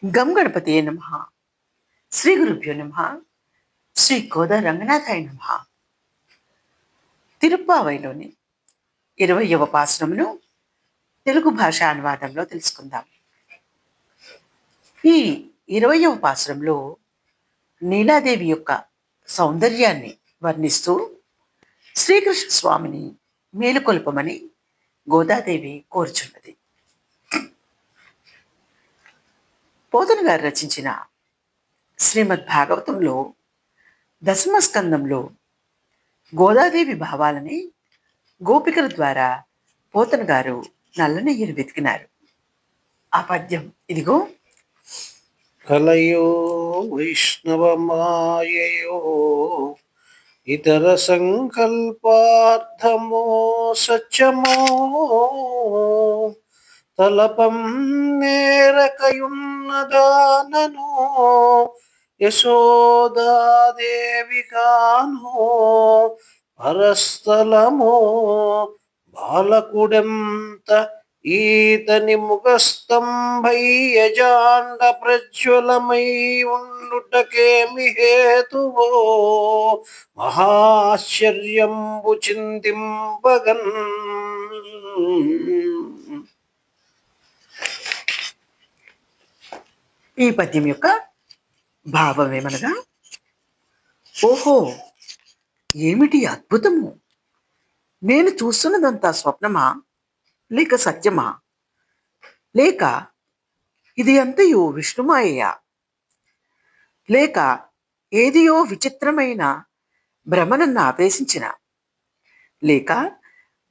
గం గణపతియే నమః. శ్రీ గురుభ్యో నమః. శ్రీ కోద రంగనాథాయ నమః. తిరుప్పావైలోని 20వ పాసురమును తెలుగు భాష అనువాదంలో తెలుసుకుందాం. ఈ 20వ పాసురంలో నీలాదేవి యొక్క సౌందర్యాన్ని వర్ణిస్తూ శ్రీకృష్ణ స్వామిని మేలుకొల్పమని గోదాదేవి కోరుచున్నది. పోతన గారు రచించిన శ్రీమద్ భాగవతంలో దశమ స్కందంలో గోదాదేవి భావాలని గోపికల ద్వారా పోతన గారు నల్లనెయ్యను వెతికినారు. ఆ పద్యం ఇదిగో. కలయో వైష్ణవమాయయో ఇతర సంకల్పార్థమో సత్యమో తలపం నేరకయున్నదాననో యశోదాదేవి గానో పరస్థలమో బాలకుడెంత ఈతని ముఖస్తంభయ్యజాండ ప్రజ్వలమై ఉండుటకేమి హేతువో మహాశ్చర్యంబు చింతింపగన్. ఈ పద్యం యొక్క భావం ఏమనగా, ఓహో ఏమిటి అద్భుతము! నేను చూస్తున్నదంతా స్వప్నమా లేక సత్యమా, లేక ఇది అంతయు విష్ణుమాయయా, లేక ఏదియో విచిత్రమైన భ్రమనన్న ఆవేశించిన, లేక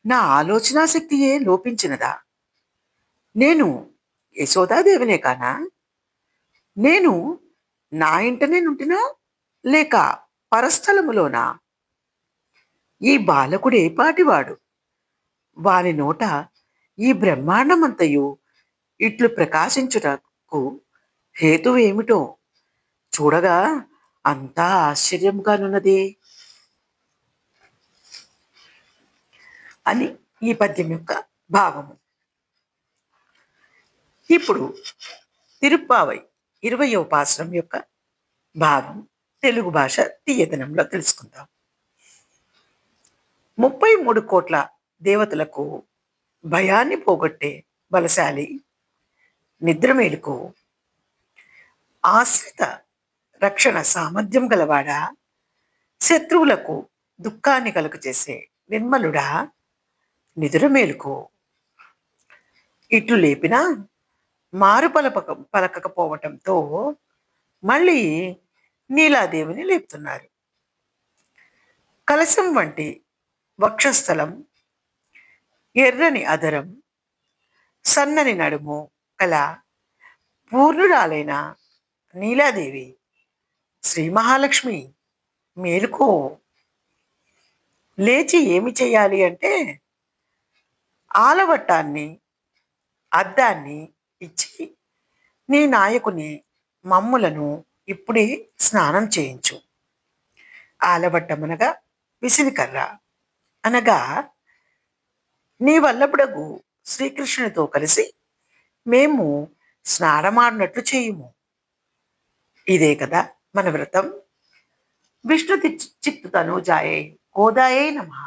నా ఆలోచనా శక్తియే లోపించినదా? నేను యశోదాదేవినే కానా? నేను నా ఇంటనే నుంటినా లేక పరస్థలములోనా? ఈ బాలకుడు ఏ పాటివాడు? వాని నోట ఈ బ్రహ్మాండమంతయు ఇట్లు ప్రకాశించుటకు హేతువేమిటో చూడగా అంతా ఆశ్చర్యంగానున్నది అని ఈ పద్యం యొక్క భావము. ఇప్పుడు తిరుప్పావై 20వ పాసురం యొక్క భావం తెలుగు భాష తీయదనంలో తెలుసుకుందాం. 33 కోట్ల దేవతలకు భయాన్ని పోగొట్టే బలశాలి, నిద్రమేలుకు ఆశ్రిత రక్షణ సామర్థ్యం గలవాడా, శత్రువులకు దుఃఖాన్ని కలుగజేసే నిర్మలుడా, నిద్రమేలుకు. ఇట్లు లేపినా మారు పలకకపోవటంతో మళ్ళీ నీలాదేవిని లేపుతున్నారు. కలశం వంటి వక్షస్థలం, ఎర్రని అదరం, సన్నని నడుము కల పూర్ణురాలైన నీలాదేవి, శ్రీ మహాలక్ష్మి మేలుకో. లేచి ఏమి చేయాలి అంటే, ఆలవట్టాన్ని అద్దాన్ని ఇచ్చి నీ నాయకుని మమ్ములను ఇప్పుడే స్నానం చేయించు. ఆలవట్టమనగా విసిరికర్ర అనగా నీ వల్లపుడగు శ్రీకృష్ణునితో కలిసి మేము స్నానమాడినట్లు చేయుము. ఇదే కదా మన వ్రతం. విష్ణు చిత్తు తనూజాయై గోదాయై నమః.